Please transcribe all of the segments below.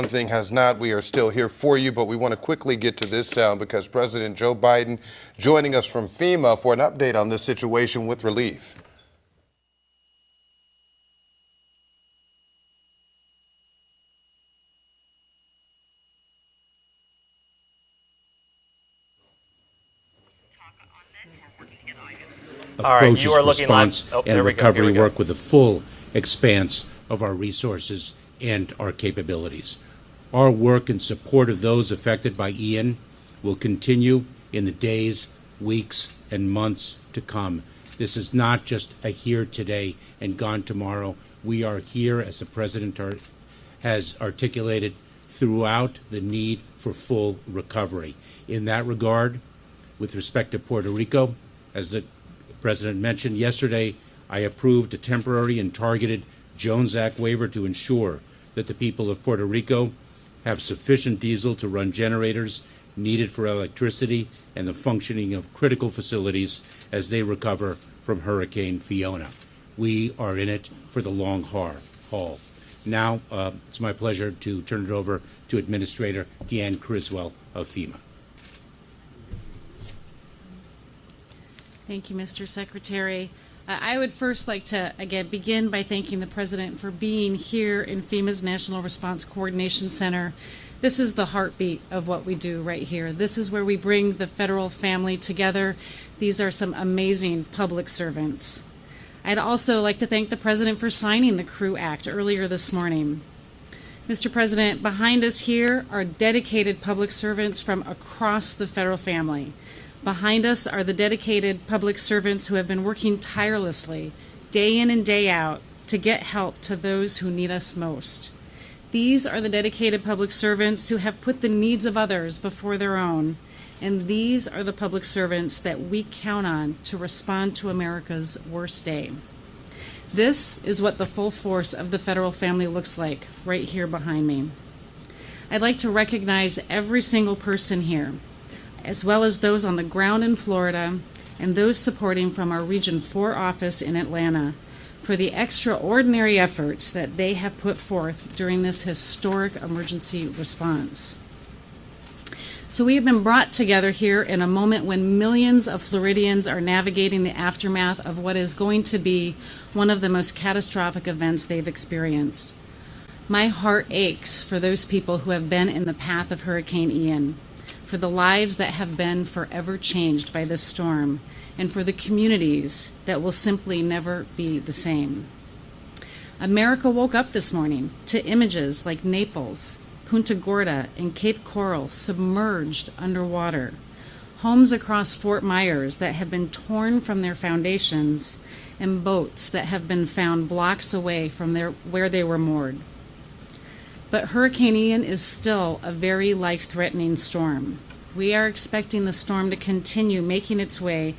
One thing has not. We are still here for you, but we want to quickly get to this sound because President Joe Biden joining us from FEMA for an update on this situation with relief. Approaches, response, and recovery work with the full expanse of our resources and our capabilities. Our work in support of those affected by Ian will continue in the days, weeks, and months to come. This is not just a here today and gone tomorrow. We are here, as the President has articulated, throughout the need for full recovery. In that regard, with respect to Puerto Rico, as the President mentioned yesterday, I approved a temporary and targeted Jones Act waiver to ensure that the people of Puerto Rico have sufficient diesel to run generators needed for electricity and the functioning of critical facilities as they recover from Hurricane Fiona. We are in it for the long haul. Now, it's my pleasure to turn it over to Administrator Deanne Criswell of FEMA. Thank you, Mr. Secretary. I would first like to, again, begin by thanking the President for being here in FEMA's National Response Coordination Center. This is the heartbeat of what we do right here. This is where we bring the federal family together. These are some amazing public servants. I'd also like to thank the President for signing the CREW Act earlier this morning. Mr. President, behind us here are dedicated public servants from across the federal family. Behind us are the dedicated public servants who have been working tirelessly, day in and day out, to get help to those who need us most. These are the dedicated public servants who have put the needs of others before their own, and these are the public servants that we count on to respond to America's worst day. This is what the full force of the federal family looks like right here behind me. I'd like to recognize every single person here, as well as those on the ground in Florida and those supporting from our Region 4 office in Atlanta, for the extraordinary efforts that they have put forth during this historic emergency response. So we have been brought together here in a moment when millions of Floridians are navigating the aftermath of what is going to be one of the most catastrophic events they've experienced. My heart aches for those people who have been in the path of Hurricane Ian, for the lives that have been forever changed by this storm, and for the communities that will simply never be the same. America woke up this morning to images like Naples, Punta Gorda, and Cape Coral submerged underwater, homes across Fort Myers that have been torn from their foundations, and boats that have been found blocks away from where they were moored. But Hurricane Ian is still a very life-threatening storm. We are expecting the storm to continue making its way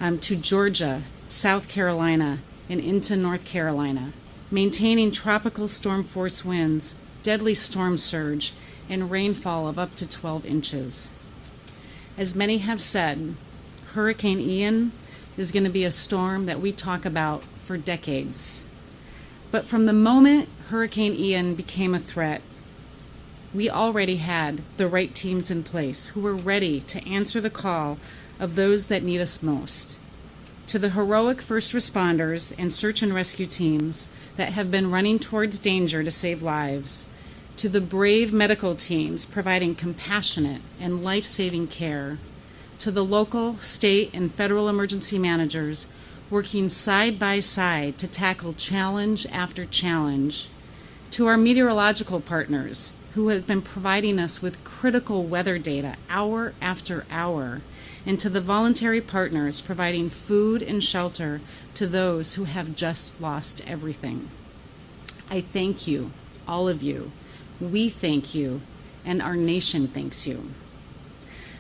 to Georgia, South Carolina, and into North Carolina, maintaining tropical storm force winds, deadly storm surge, and rainfall of up to 12 inches. As many have said, Hurricane Ian is going to be a storm that we talk about for decades. But from the moment Hurricane Ian became a threat, we already had the right teams in place who were ready to answer the call of those that need us most. To the heroic first responders and search and rescue teams that have been running towards danger to save lives, to the brave medical teams providing compassionate and life-saving care, to the local, state, and federal emergency managers working side by side to tackle challenge after challenge, to our meteorological partners who have been providing us with critical weather data hour after hour, and to the voluntary partners providing food and shelter to those who have just lost everything. I thank you, all of you. We thank you, and our nation thanks you.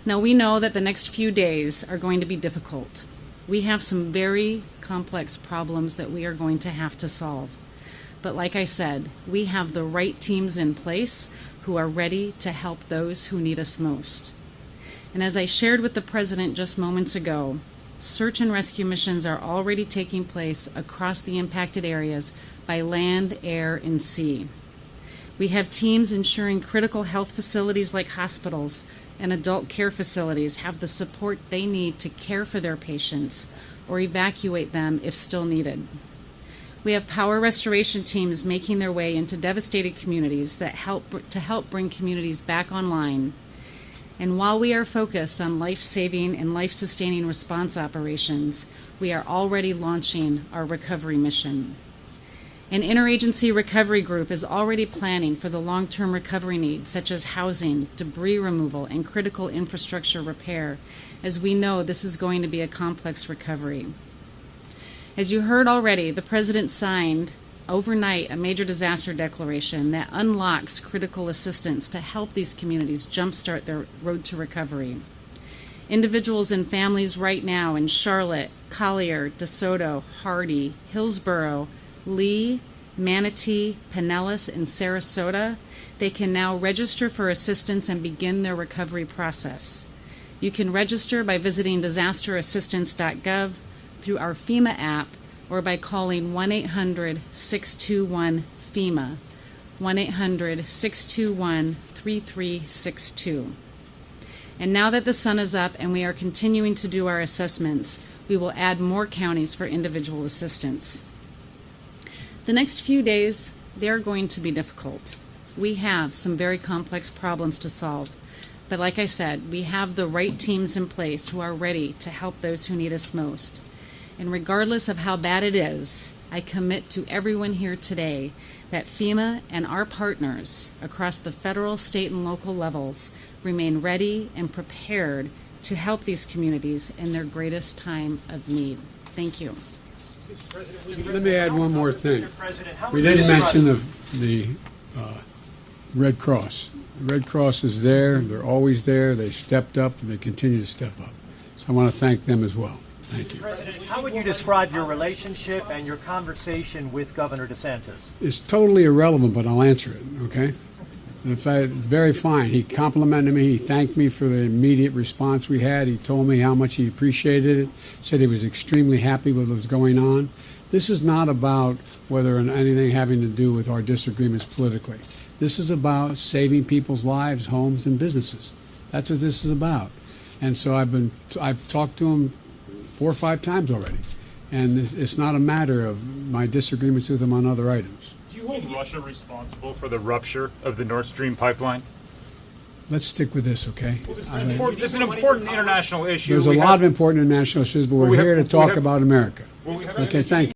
Now, we know that the next few days are going to be difficult. We have some very complex problems that we are going to have to solve. But like I said, we have the right teams in place who are ready to help those who need us most. And as I shared with the President just moments ago, search and rescue missions are already taking place across the impacted areas by land, air, and sea. We have teams ensuring critical health facilities like hospitals and adult care facilities have the support they need to care for their patients or evacuate them if still needed. We have power restoration teams making their way into devastated communities that help bring communities back online. And while we are focused on life-saving and life-sustaining response operations, we are already launching our recovery mission. An interagency recovery group is already planning for the long-term recovery needs, such as housing, debris removal, and critical infrastructure repair, as we know this is going to be a complex recovery. As you heard already, the President signed overnight a major disaster declaration that unlocks critical assistance to help these communities jumpstart their road to recovery. Individuals and families right now in Charlotte, Collier, DeSoto, Hardy, Hillsborough, Lee, Manatee, Pinellas, and Sarasota, they can now register for assistance and begin their recovery process. You can register by visiting disasterassistance.gov, through our FEMA app, or by calling 1-800-621-FEMA, 1-800-621-3362. And now that the sun is up and we are continuing to do our assessments, we will add more counties for individual assistance. The next few days, they're going to be difficult. We have some very complex problems to solve. But like I said, we have the right teams in place who are ready to help those who need us most. And regardless of how bad it is, I commit to everyone here today that FEMA and our partners across the federal, state, and local levels remain ready and prepared to help these communities in their greatest time of need. Thank you. Let me add one more thing. We didn't mention the Red Cross. The Red Cross is there. They're always there. They stepped up, and they continue to step up. So I want to thank them as well. Thank you. President, how would you describe your relationship and your conversation with Governor DeSantis? It's totally irrelevant, but I'll answer it, okay? In fact, very fine. He complimented me. He thanked me for the immediate response we had. He told me how much he appreciated it, said he was extremely happy with what was going on. This is not about whether anything having to do with our disagreements politically. This is about saving people's lives, homes, and businesses. That's what this is about. And so I've talked to him 4 or 5 times already. And it's not a matter of my disagreements with him on other items. Do you hold Russia responsible for the rupture of the Nord Stream pipeline? Let's stick with this, okay? Well, this is an important international issue. There's a lot of important international issues, but we're here to talk about America. Okay, thank you.